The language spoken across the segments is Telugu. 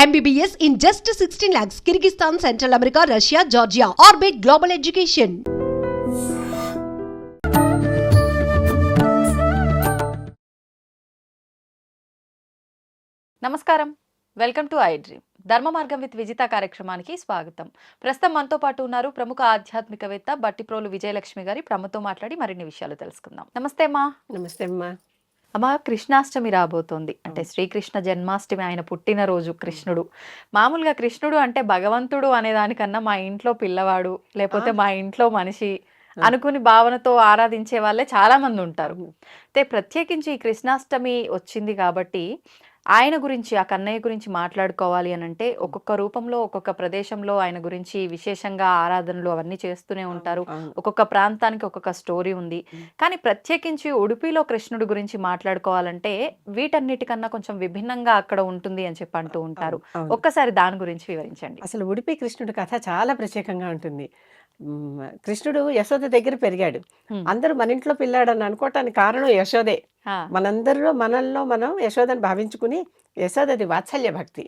MBBS in just 16 lakhs. Kyrgyzstan, Central America, Russia, Georgia. Orbit Global Education. నమస్కారం, వెల్కమ్ టు ఐ డ్రీమ్. ధర్మ మార్గం విత్ విజిత కార్యక్రమానికి స్వాగతం. ప్రస్తుతం మనతో పాటు ఉన్నారు ప్రముఖ ఆధ్యాత్మికవేత్త బట్టిప్రోలు విజయలక్ష్మి గారి. ప్రముఖతో మాట్లాడి మరిన్ని విషయాలు తెలుసుకుందాం. నమస్తే అమ్మా. నమస్తే అమ్మా. అమ్మ, కృష్ణాష్టమి రాబోతోంది. అంటే శ్రీకృష్ణ జన్మాష్టమి, ఆయన పుట్టినరోజు కృష్ణుడు. మామూలుగా కృష్ణుడు అంటే భగవంతుడు అనే దానికన్నా మా ఇంట్లో పిల్లవాడు, లేకపోతే మా ఇంట్లో మనిషి అనుకుని భావనతో ఆరాధించే వాళ్ళే చాలా మంది ఉంటారు. అయితే ప్రత్యేకించి ఈ కృష్ణాష్టమి వచ్చింది కాబట్టి ఆయన గురించి, ఆ కన్నయ్య గురించి మాట్లాడుకోవాలి అని అంటే ఒక్కొక్క రూపంలో ఒక్కొక్క ప్రదేశంలో ఆయన గురించి విశేషంగా ఆరాధనలు అవన్నీ చేస్తూనే ఉంటారు. ఒక్కొక్క ప్రాంతానికి ఒక్కొక్క స్టోరీ ఉంది. కానీ ప్రత్యేకించి ఉడుపిలో కృష్ణుడి గురించి మాట్లాడుకోవాలంటే వీటన్నిటికన్నా కొంచెం విభిన్నంగా అక్కడ ఉంటుంది అని చెప్పి అంటూ ఉంటారు. ఒక్కసారి దాని గురించి వివరించండి. అసలు ఉడిపి కృష్ణుడి కథ చాలా ప్రత్యేకంగా ఉంటుంది. కృష్ణుడు యశోద దగ్గర పెరిగాడు. అందరూ మన ఇంట్లో పిల్లాడని అనుకోవటానికి కారణం యశోదే. మనల్లో మనం యశోదని భావించుకుని, యశోదది వాత్సల్య భక్తి.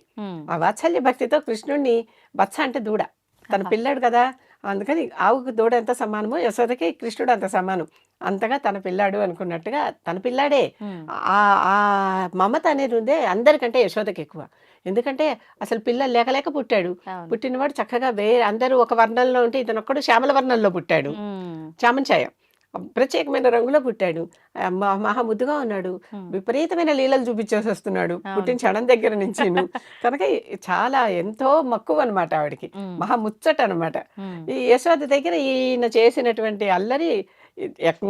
ఆ వాత్సల్య భక్తితో కృష్ణుడిని బత్స అంటే దూడ, తన పిల్లాడు కదా, అందుకని ఆవుకు దూడ ఎంత సమానమో యశోదకి కృష్ణుడు అంత సమానం. అంతగా తన పిల్లాడు అనుకున్నట్టుగా తన పిల్లాడే. ఆ మమత అనేది ఉందే అందరికంటే యశోదకి ఎక్కువ. ఎందుకంటే అసలు పిల్లలు లేక లేక పుట్టాడు. పుట్టినవాడు చక్కగా అందరూ ఒక వర్ణంలో ఉంటే ఇతను ఒక్కడు శ్యామల వర్ణంలో పుట్టాడు. చామంచాయ ప్రత్యేకమైన రంగులో పుట్టాడు. మహా ముద్దుగా ఉన్నాడు. విపరీతమైన లీలలు చూపించేసి వస్తున్నాడు పుట్టిన క్షణం దగ్గర నుంచి. కనుక చాలా ఎంతో మక్కువ అనమాట ఆవిడికి, మహా ముచ్చట అనమాట. ఈ యశోద దగ్గర ఈయన చేసినటువంటి అల్లరి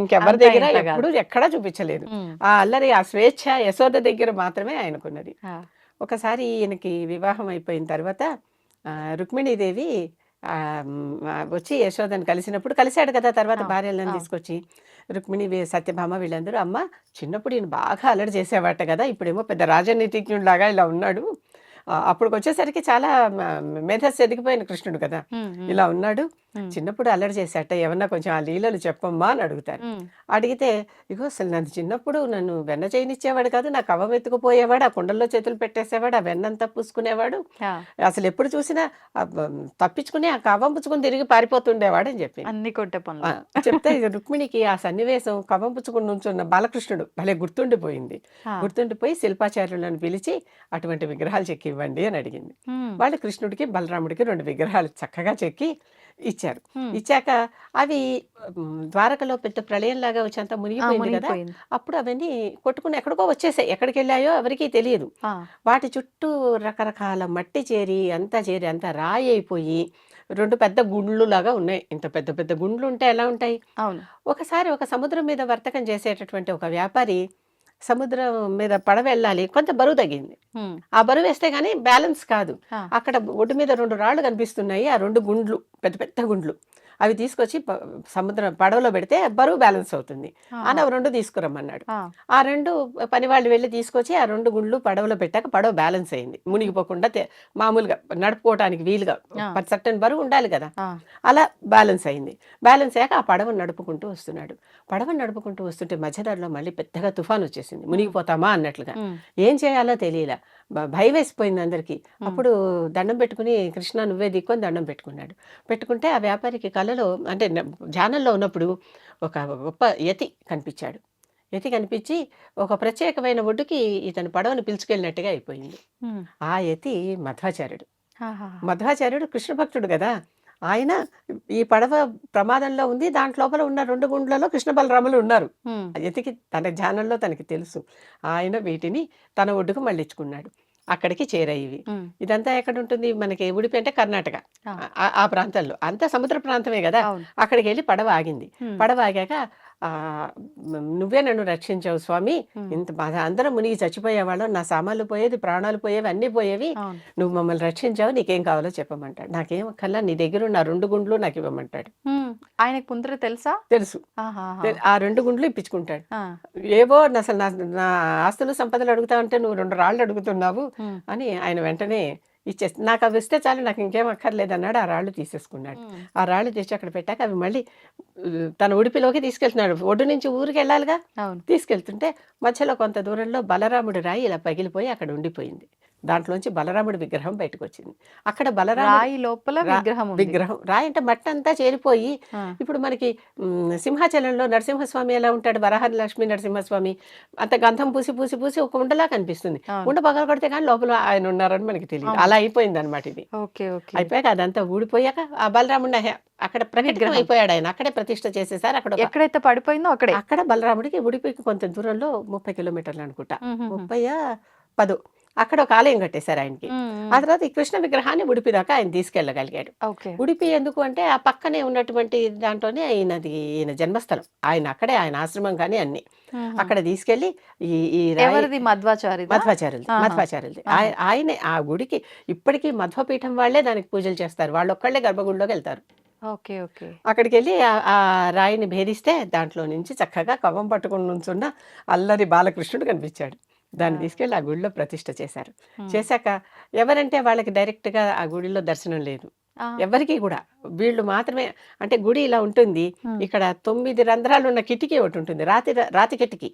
ఇంకెవరి దగ్గర ఎప్పుడు ఎక్కడా చూపించలేదు. ఆ అల్లరి, ఆ స్వేచ్ఛ యశోద దగ్గర మాత్రమే ఆయనకున్నది. ఒకసారి ఈయనకి వివాహం అయిపోయిన తర్వాత రుక్మిణీదేవి వచ్చి యశోదని కలిశాడు కదా. తర్వాత భార్యలను తీసుకొచ్చి రుక్మిణి, సత్యభామ వీళ్ళందరూ, అమ్మ చిన్నప్పుడు ఈయన బాగా అల్లరి చేసేవాట కదా, ఇప్పుడేమో పెద్ద రాజనీతిజ్ఞుడిలాగా ఇలా ఉన్నాడు. అప్పుడు వచ్చేసరికి చాలా మేధస్సు ఎదిగిపోయిన కృష్ణుడు కదా, ఇలా ఉన్నాడు. చిన్నప్పుడు అల్లరి చేశాట, ఏమన్నా కొంచెం ఆ లీలలు చెప్పమ్మా అని అడుగుతారు. అడిగితే, ఇగో అసలు నన్ను చిన్నప్పుడు నన్ను వెన్న చేయనిచ్చేవాడు కాదు, నాకు కవ్వం ఎత్తుకుపోయేవాడు, ఆ కుండల్లో చేతులు పెట్టేసేవాడు, ఆ వెన్నంతా పూసుకునేవాడు, అసలు ఎప్పుడు చూసినా తప్పించుకుని ఆ కవ్వం పుచ్చుకుని తిరిగి పారిపోతుండేవాడు అని చెప్పి అన్ని కొట్టే పనులు చెప్తే, రుక్మిణికి ఆ సన్నివేశం కవ్వం పుచ్చుకుని నుంచున్న బాలకృష్ణుడు భలే గుర్తుండిపోయింది. గుర్తుండిపోయి శిల్పాచార్యులను పిలిచి అటువంటి విగ్రహాలు చెక్కి ఇవ్వండి అని అడిగింది. వాళ్ళు కృష్ణుడికి బలరాముడికి 2 విగ్రహాలు చక్కగా చెక్కి ఇచ్చారు. ఇచ్చాక అవి ద్వారకలో పెద్ద ప్రళయంలాగా వచ్చి అంతా మునిగిపోయింది కదా. అప్పుడు అవన్నీ కొట్టుకుని ఎక్కడికో వచ్చేసాయి. ఎక్కడికి వెళ్ళాయో ఎవరికీ తెలియదు. వాటి చుట్టూ రకరకాల మట్టి చేరి అంతా రాయి అయిపోయి 2 పెద్ద గుండ్లు లాగా ఉన్నాయి. ఇంత పెద్ద పెద్ద గుండ్లు ఉంటే ఎలా ఉంటాయి. ఒకసారి ఒక సముద్రం మీద వర్తకం చేసేటటువంటి ఒక వ్యాపారి సముద్రం మీద పడవ వెళ్ళాలి, కొంత బరువు తగ్గింది. ఆ బరువు వేస్తే గానీ బ్యాలెన్స్ కాదు. అక్కడ ఒడ్డు మీద 2 రాళ్లు కనిపిస్తున్నాయి. ఆ 2 గుండ్లు, పెద్ద పెద్ద గుండ్లు, అవి తీసుకొచ్చి సముద్రం పడవలో పెడితే బరువు బ్యాలెన్స్ అవుతుంది అని 2 తీసుకురమ్మన్నాడు. ఆ 2 పని వాళ్ళు వెళ్ళి తీసుకొచ్చి ఆ 2 గుండ్లు పడవలో పెట్టాక పడవ బ్యాలెన్స్ అయింది. మునిగిపోకుండా మామూలుగా నడుపుకోవటానికి వీలుగా సర్టెన్ బరువు ఉండాలి కదా, అలా బ్యాలెన్స్ అయింది. బ్యాలెన్స్ అయ్యాక ఆ పడవను నడుపుకుంటూ వస్తున్నాడు. పడవను నడుపుకుంటూ వస్తుంటే మధ్యదారిలో మళ్ళీ పెద్దగా తుఫాను వచ్చేసింది. మునిగిపోతామా అన్నట్లుగా. ఏం చేయాలో తెలియలా, భయం వేసిపోయింది అందరికీ. అప్పుడు దండం పెట్టుకుని, కృష్ణ నువ్వే దిక్కొని దండం పెట్టుకుంటే ఆ వ్యాపారికి కలలో, అంటే ధ్యానంలో ఉన్నప్పుడు ఒక గొప్ప యతి కనిపించాడు. యతి కనిపించి ఒక ప్రత్యేకమైన ఒడ్డుకి ఇతను పడవను పిలుచుకెళ్ళినట్టుగా అయిపోయింది. ఆ యతి మధ్వాచార్యుడు. మధ్వాచార్యుడు కృష్ణ భక్తుడు కదా. ఆయన ఈ పడవ ప్రమాదంలో ఉంది, దాంట్లోపల ఉన్న 2 గుండ్లలో కృష్ణ బలరాములు ఉన్నారు. యతికి తన ధ్యానంలో తనకి తెలుసు. ఆయన వీటిని తన ఒడ్డుకు మళ్ళించుకున్నాడు. అక్కడికి చేరాయి. ఇదంతా ఎక్కడ ఉంటుంది, మనకి ఉడిపి అంటే కర్ణాటక, ఆ ప్రాంతంలో అంతా సముద్ర ప్రాంతమే కదా. అక్కడికి వెళ్ళి పడవ ఆగింది. పడవ ఆగాక, నువ్వే నన్ను రక్షించావు స్వామి, ఇంత అందరం మునిగి చచ్చిపోయేవాళ్ళం, నా సామాన్లు పోయేది, ప్రాణాలు పోయేవి, అన్నీ పోయేవి, నువ్వు మమ్మల్ని రక్షించావు, నీకేం కావాలో చెప్పమంటాడు. నాకేం కల్లా నీ దగ్గర ఉన్న 2 గుండ్లు నాకు ఇవ్వమంటాడు. ఆయనకు ముందర తెలుసు. ఆ 2 గుండ్లు ఇప్పించుకుంటాడు. ఏవో అసలు నా ఆస్తులు సంపదలు అడుగుతా ఉంటే నువ్వు 2 రాళ్ళు అడుగుతున్నావు అని ఆయన వెంటనే ఇచ్చేసి, నాకు అవి ఇస్తే చాలు, నాకు ఇంకేం అక్కర్లేదన్నాడు. ఆ రాళ్ళు తీసేసుకున్నాడు. ఆ రాళ్ళు తెచ్చి అక్కడ పెట్టాక అవి మళ్ళీ తన ఉడిపిలోకి తీసుకెళ్తున్నాడు. ఒడ్డు నుంచి ఊరికి వెళ్ళాలిగా. తీసుకెళ్తుంటే మధ్యలో కొంత దూరంలో బలరాముడి రాయి ఇలా పగిలిపోయి అక్కడ ఉండిపోయింది. దాంట్లోంచి బలరాముడి విగ్రహం బయటకు వచ్చింది. అక్కడ బలరాముడు రాయి లోపల విగ్రహం ఉంది. విగ్రహం రాయి అంటే మట్టి అంతా చేరిపోయి ఆ, ఇప్పుడు మనకి సింహాచలంలో నరసింహస్వామి ఎలా ఉంటాడు, వరహరి లక్ష్మీ నరసింహస్వామి అంత గంధం పూసి పూసి పూసి ఒక ఉండలా కనిపిస్తుంది. అవును. ఉండ పగల కొడితే కానీ లోపల ఆయన ఉన్నారని మనకి తెలియదు. అవును. అలా అయిపోయింది అనమాట ఇది. Okay okay. అయిపోయాక అదంతా ఊడిపోయాక ఆ బలరాముడిని అక్కడ ప్రకటితం విగ్రహం. అయిపోయాడు. ఆయన అక్కడే ప్రతిష్ఠ చేసేసారు. అక్కడ ఎక్కడైతే పడిపోయిందో అక్కడే. అక్కడ బలరాముడికి ఉడిపికి కొంత దూరంలో 30 కిలోమీటర్లు అనుకుంటా, 30 అక్కడ ఒక ఆలయం కట్టేశారు ఆయనకి. ఆ తర్వాత ఈ కృష్ణ విగ్రహాన్ని ఉడిపి దాకా ఆయన తీసుకెళ్ళగలిగాడు. ఓకే. ఉడిపి ఎందుకు అంటే ఆ పక్కనే ఉన్నటువంటి దాంట్లోనే ఈయన జన్మస్థలం. ఆయన అక్కడే ఆయన ఆశ్రమం కానీ అన్ని అక్కడ తీసుకెళ్లి ఈ ఈ రాయి ఎవరిది? మధ్వాచార్య. మధ్వాచార్యులది. ఆయనే ఆ గుడికి ఇప్పటికీ మధ్వపీఠం వాళ్ళే దానికి పూజలు చేస్తారు. వాళ్ళు ఒక్కళ్ళే గర్భగుడిలోకి వెళ్తారు. Okay okay. అక్కడికి వెళ్ళి ఆ రాయిని భేదిస్తే దాంట్లో నుంచి చక్కగా కవ్వం పట్టుకుని నుంచున్న అల్లరి బాలకృష్ణుడు కనిపించాడు. దాన్ని తీసుకెళ్ళి ఆ గుడిలో ప్రతిష్ఠ చేశారు. చేశాక ఎవరంటే వాళ్ళకి డైరెక్ట్గా ఆ గుడిలో దర్శనం లేదు ఎవరికి కూడా. వీళ్ళు మాత్రమే, అంటే గుడి ఇలా ఉంటుంది. ఇక్కడ 9 రంధ్రాలు ఉన్న కిటికీ ఒకటి ఉంటుంది, రాతి కిటికీ.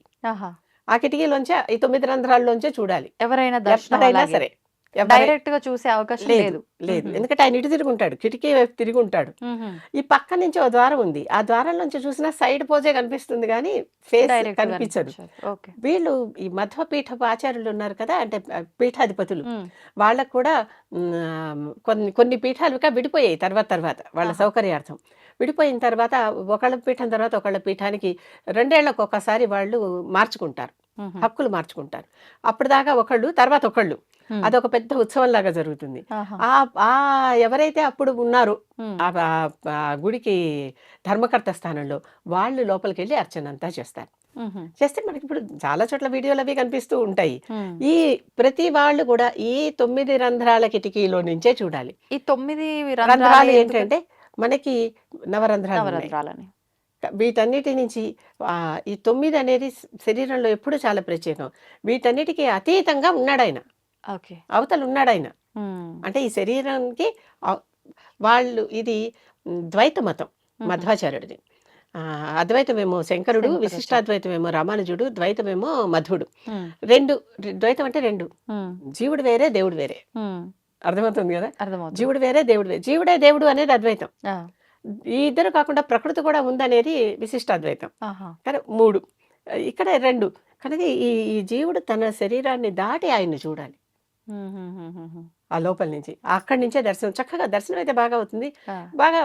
ఆ కిటికీలోంచే ఈ 9 రంధ్రాల్లోంచే చూడాలి ఎవరైనా దర్శనం ఎవరైనా అలాగే. సరే. డైరెక్ట్ గా చూసే అవకాశం లేదు లేదు. లేదు ఎందుకంటే ఆయన ఇటు తిరిగి ఉంటాడు, కిటికీ వైపు తిరిగి ఉంటాడు. ఈ పక్క నుంచి ఒక ద్వారం ఉంది, ఆ ద్వారం నుంచి చూసినా సైడ్ పోజే కనిపిస్తుంది కానీ ఫేస్ డైరెక్ట్ గా కనిపించదు. కనిపించదు. ఓకే. వీళ్ళు ఈ మధ్వపీఠపు ఆచార్యులు ఉన్నారు కదా, అంటే పీఠాధిపతులు, వాళ్ళకు కూడా కొన్ని పీఠాలుగా విడిపోయాయి తర్వాత వాళ్ళ సౌకర్యార్థం. విడిపోయిన తర్వాత ఒకళ్ళ పీఠం తర్వాత ఒకళ్ళ పీఠానికి 2 ఏళ్లకు ఒకసారి వాళ్ళు మార్చుకుంటారు, హక్కులు మార్చుకుంటారు. అప్పటిదాకా ఒకళ్ళు తర్వాత ఒకళ్ళు, అదొక పెద్ద ఉత్సవం లాగా జరుగుతుంది. ఆ ఎవరైతే అప్పుడు ఉన్నారో ఆ గుడికి ధర్మకర్త స్థానంలో వాళ్ళు లోపలికి వెళ్ళి అర్చన అంతా చేస్తారు. చేస్తే మనకి ఇప్పుడు చాలా చోట్ల వీడియోలు అవి కనిపిస్తూ ఉంటాయి. ఈ ప్రతి వాళ్ళు కూడా ఈ 9 రంధ్రాల కిటికీలో నుంచే చూడాలి. ఈ 9 రంధ్రాలు ఏంటంటే మనకి నవరంధ్రాలు ఉన్నాయి. నవరంధ్రాలని. వీటన్నిటి నుంచి ఈ 9 అనేది శరీరంలో ఎప్పుడు చాలా ప్రత్యేకం. వీటన్నిటికీ అతీతంగా ఉన్నాడు ఆయన, ఓకే. అవతల ఉన్నాడు ఆయన. అంటే ఈ శరీరానికి వాళ్ళు ఇది ద్వైత మతం మధ్వాచార్యుడిది. అద్వైతమేమో శంకరుడు, విశిష్టాద్వైతమేమో రామానుజుడు, ద్వైతమేమో మధుడు. ద్వైతం అంటే 2, జీవుడు వేరే దేవుడు వేరే. అర్థమవుతుంది కదా, జీవుడు వేరే దేవుడు వేరే. జీవుడే దేవుడు అనేది అద్వైతం. ఈ ఇద్దరు కాకుండా ప్రకృతి కూడా ఉందనేది విశిష్టాద్వైతం. కానీ 3 ఇక్కడ 2 కనుక ఈ జీవుడు తన శరీరాన్ని దాటి ఆయన్ని చూడాలి ఆ లోపల నుంచి. అక్కడి నుంచే దర్శనం, చక్కగా దర్శనం అయితే బాగా అవుతుంది. బాగా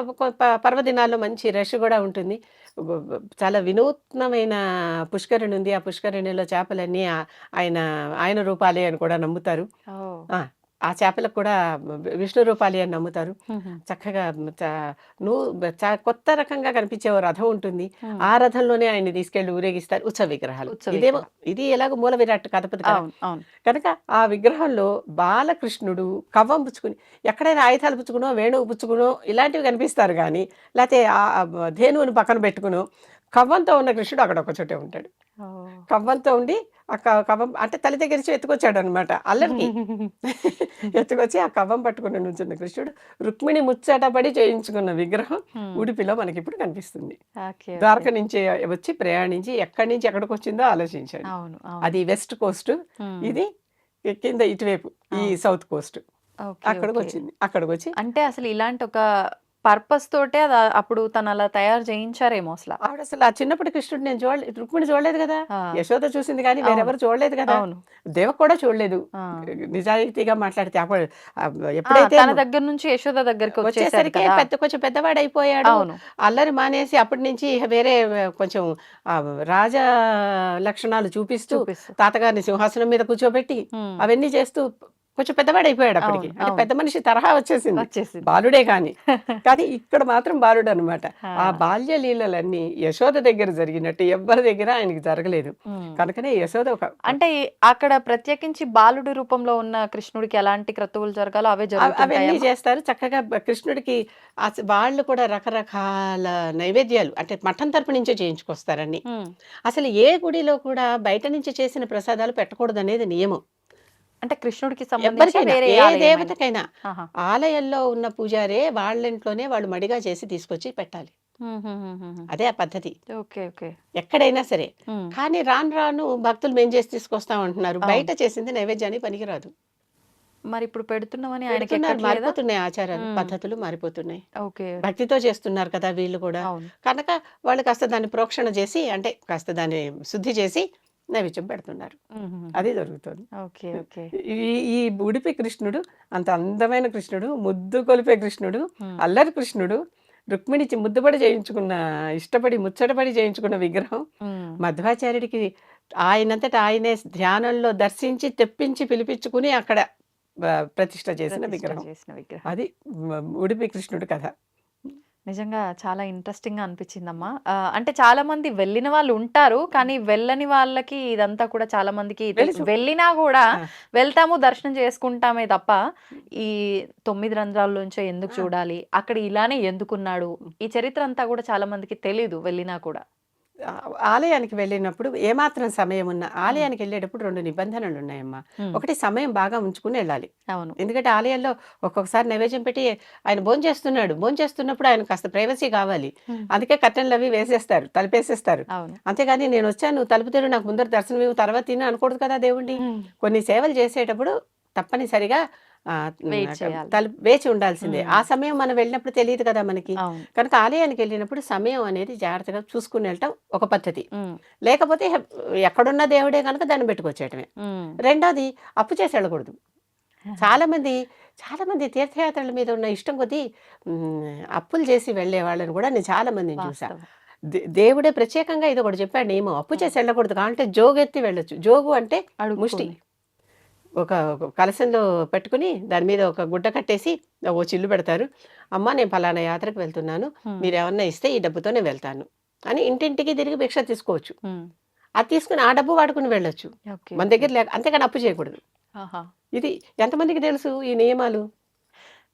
పర్వదినాల్లో మంచి రష్ కూడా ఉంటుంది. చాలా వినూత్నమైన పుష్కరిణి ఉంది. ఆ పుష్కరిణిలో చేపలన్నీ ఆయన రూపాలే అని కూడా నమ్ముతారు. ఆ చేపలకు కూడా విష్ణు రూపాలి అని నమ్ముతారు. చక్కగా కొత్త రకంగా కనిపించే ఓ రథం ఉంటుంది. ఆ రథంలోనే ఆయన్ని తీసుకెళ్లి ఊరేగిస్తారు. ఉత్సవ విగ్రహాలు. ఇది ఎలాగో మూల విరాట్ కథపతి కనుక ఆ విగ్రహంలో బాలకృష్ణుడు కవ్వం పుచ్చుకుని, ఎక్కడైనా ఆయుధాలు పుచ్చుకునో వేణువు పుచ్చుకునో ఇలాంటివి కనిపిస్తారు కానీ, లేకపోతే ధేనువుని పక్కన పెట్టుకునో కవ్వంతో ఉన్న కృష్ణుడు అక్కడ ఒక చోటే ఉంటాడు. కవ్వంతో ఉండి ఆ కవ్వం అంటే తల్లి దగ్గర నుంచి ఎత్తుకొచ్చాడు అనమాట అల్లరికి. ఎత్తుకొచ్చి ఆ కవ్వం పట్టుకుని నుంచున్న కృష్ణుడు రుక్మిణి ముచ్చటపడి చేయించుకున్న విగ్రహం ఉడిపిలో మనకి ఇప్పుడు కనిపిస్తుంది. ద్వారక నుంచి వచ్చి ప్రయాణించి ఎక్కడి నుంచి ఎక్కడికి వచ్చిందో ఆలోచించాడు. అది వెస్ట్ కోస్ట్, ఇది కింద ఇటువైపు ఈ సౌత్ కోస్ట్. అక్కడికి వచ్చి అంటే అసలు ఇలాంటి ఒక పర్పస్ తోటే అప్పుడు తను అలా తయారు చేయించారేమో. అసలు ఆ చిన్నప్పటి కృష్ణుడు నేను చూడలేదు, రుక్మిణి చూడలేదు కదా, యశోద చూసింది కానీ వేరెవరు చూడలేదు కదా, దేవ కూడా చూడలేదు. నిజాయితీగా మాట్లాడితే ఎప్పుడైతే తన దగ్గర నుంచి యశోద దగ్గరికి వచ్చేసరికి కొంచెం పెద్దవాడు అయిపోయాడు. అల్లరి మానేసి అప్పటి నుంచి వేరే కొంచెం రాజ లక్షణాలు చూపిస్తూ తాతగారిని సింహాసనం మీద కూర్చోబెట్టి అవన్నీ చేస్తూ కొంచెం పెద్దవాడు అయిపోయాడు అప్పటికి. అంటే పెద్ద మనిషి తరహా వచ్చేసింది, బాలుడే కానీ ఇక్కడ మాత్రం బాలుడు అనమాట. ఆ బాల్య లీలలన్నీ యశోద దగ్గర జరిగినట్టు ఎవ్వరి దగ్గర ఆయనకి జరగలేదు. కనుకనే యశోద అంటే అక్కడ ప్రత్యేకించి బాలుడి రూపంలో ఉన్న కృష్ణుడికి ఎలాంటి క్రతువులు జరగాలో అవన్నీ చేస్తారు చక్కగా. కృష్ణుడికి వాళ్ళు కూడా రకరకాల నైవేద్యాలు అంటే మఠం తరపు నుంచే చేయించుకొస్తారని. అసలు ఏ గుడిలో కూడా బయట నుంచి చేసిన ప్రసాదాలు పెట్టకూడదు అనేది నియమం. అంటే కృష్ణుడికి ఏ దేవతకైనా ఆలయంలో ఉన్న పూజారే వాళ్ళ ఇంట్లోనే వాళ్ళు మడిగా చేసి తీసుకొచ్చి పెట్టాలి. అదే ఆ పద్ధతి ఎక్కడైనా సరే. కానీ రాను రాను భక్తులు మేం చేసి తీసుకొస్తాం అంటున్నారు. బయట చేసింది నైవేద్యానికి పనికిరాదు. మరి ఇప్పుడు పెడుతున్నామని ఆయనకి పెడుతున్నారు, ఎక్కట్లేదా? మారిపోతున్నాయి ఆచారాలు, హ్మ్. పద్ధతులు మారిపోతున్నాయి. ఓకే. భక్తితో చేస్తున్నారు కదా వీళ్ళు కూడా. అవును. కనుక వాళ్ళు కాస్త దాన్ని ప్రోక్షణ చేసి, అంటే కాస్త దాన్ని శుద్ధి చేసి నైవేద్యం పెడుతున్నారు. హుహుహు. అది జరుగుతుంది. ఓకే. ఓకే. ఈ ఈ ఉడిపి కృష్ణుడు అంత అందమైన కృష్ణుడు, ముద్దు కొలిపే కృష్ణుడు, హ్మ్. అల్లరి కృష్ణుడు, రుక్మిణి ముద్దుపడి చేయించుకున్న, ఇష్టపడి ముచ్చటపడి చేయించుకున్న విగ్రహం. హ్మ్. మధ్వాచార్యుడికి ఆయనంతట ఆయనే ధ్యానంలో దర్శించి తెప్పించి పిలిపించుకుని అక్కడ ప్రతిష్ఠ చేసిన ప్రతిష్ఠ విగ్రహం. చేసిన విగ్రహం. అది ఉడిపి కృష్ణుడు కథ. నిజంగా చాలా ఇంట్రెస్టింగ్‌గా అనిపించిందమ్మా. అంటే చాలా మంది వెళ్ళిన వాళ్ళు ఉంటారు. కానీ వెళ్ళని వాళ్ళకి ఇదంతా కూడా చాలా మందికి తెలుసు. వెళ్ళినా కూడా ఆ. వెళ్తాము, దర్శనం చేసుకుంటామే తప్ప, ఈ 9 రంధ్రాల్లోంచో ఎందుకు ఆ. చూడాలి? అక్కడ ఇలానే ఎందుకున్నాడు? ఈ చరిత్ర అంతా కూడా చాలా మందికి తెలీదు వెళ్ళినా కూడా. ఆలయానికి వెళ్ళినప్పుడు ఏమాత్రం సమయం ఉన్నా, హ్మ్. ఆలయానికి వెళ్ళేటప్పుడు 2 నిబంధనలు ఉన్నాయమ్మా. హ్మ్. ఒకటి, సమయం బాగా ఉంచుకుని వెళ్ళాలి. అవును. ఎందుకంటే ఆలయాల్లో ఒక్కొక్కసారి నైవేద్యం పెట్టి ఆయన భోంచేస్తున్నాడు. భోంచేస్తున్నప్పుడు ఆయన కాస్త ప్రైవసీ కావాలి. హ్మ్. అందుకే కర్టెన్‌లవి వేసేస్తారు, తలుపేసేస్తారు. అవును. అంతేగాని నేనొచ్చాను, తలుపు తెరువు, నాకు ముందర దర్శనం ఇవ్వు, తర్వాత తిను అనకూడదు కదా దేవుడిని. హ్మ్. కొన్ని సేవలు చేసేటప్పుడు తప్పనిసరిగా వెయిట్ చేయాలి. వేచి ఉండాల్సిందే. హ్మ్. ఆ సమయం మనం వెళ్ళినప్పుడు తెలీదు కదా మనకి. అవును. కనుక ఆలయానికి వెళ్ళినప్పుడు సమయం అనేది జాగ్రత్తగా చూసుకుని వెళ్ళటం ఒక పద్ధతి. హ్మ్. లేకపోతే ఎక్కడున్న దేవుడే కనుక దాన్ని పెట్టుకొచ్చేయటమే. హ్మ్. రెండోది, అప్పు చేసి వెళ్ళకూడదు. చాలామంది చాలామంది తీర్థయాత్రల మీద ఉన్న ఇష్టం కొద్దీ అప్పులు చేసి వెళ్ళే వాళ్ళని కూడా నేను చాలా మందిని చూసా. వాస్తవం. దేవుడే ప్రత్యేకంగా ఇది ఒకటి చెప్పాడు నియమం, అప్పు హ్మ్. చేసి వెళ్ళకూడదు. కావాలంటే జోగెత్తి వెళ్ళొచ్చు. జోగు అంటే ముష్టి. అడుక్కొని. ఒక కలశంలో పెట్టుకుని దాని మీద ఒక గుడ్డ కట్టేసి ఓ చిల్లు పెడతారు. అమ్మ, నేను ఫలానా యాత్రకు వెళ్తున్నాను, హ్మ్. మీరేమన్నా ఇస్తే ఈ డబ్బుతో నేను వెళ్తాను అని ఇంటింటికి తిరిగి భిక్ష తీసుకోవచ్చు. హ్మ్. అది తీసుకుని ఆ డబ్బు వాడుకుని వెళ్ళొచ్చు. ఓకే. మన ఓకే. దగ్గర లేక, అంతేగాని అప్పు చేయకూడదు. ఆహా! ఇది ఎంతమందికి తెలుసు ఈ నియమాలు?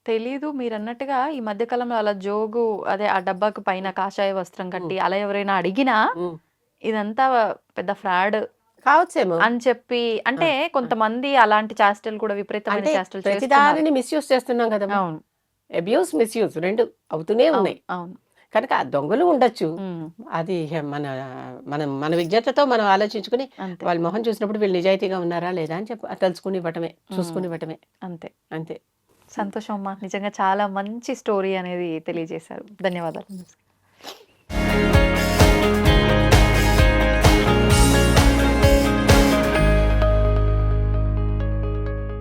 తెలీదు. మీరన్నట్టుగా ఈ మధ్య కాలంలో అలా జోగు, అదే ఆ డబ్బాకు పైన కాషాయ వస్త్రం హ్మ్. కట్టి అలా ఎవరైనా అడిగినా హ్మ్. ఇదంతా పెద్ద ఫ్రాడ్ కావచ్చేమో. అని చెప్పి, ఆ! అంటే ఆ! కొంతమంది అలాంటి చేష్టలు కూడా, విపరీతమైన అంటే చేష్టలు ప్రతి చేస్తున్నారు. దానిని మిస్‌యూజ్ చేస్తున్నాం కదమ్మా. అవును. అబ్యూస్, మిస్‌యూజ్ 2 అవుతూనే అవును. ఉన్నాయి. అవును. కనుక ఆ దొంగలు ఉండొచ్చు. హ్మ్. అది మన విజ్ఞతతో మనం ఆలోచించుకుని, అంతే. వాళ్ళ మొహం చూసినప్పుడు వీళ్ళు నిజాయితీగా ఉన్నారా లేదా అని తెలుసుకుని ఇవ్వటమే, హ్మ్. చూసుకుని ఇవ్వటమే. అంతే. అంతే. సంతోషం అమ్మా. నిజంగా చాలా మంచి స్టోరీ అనేది తెలియజేశారు. ధన్యవాదాలు.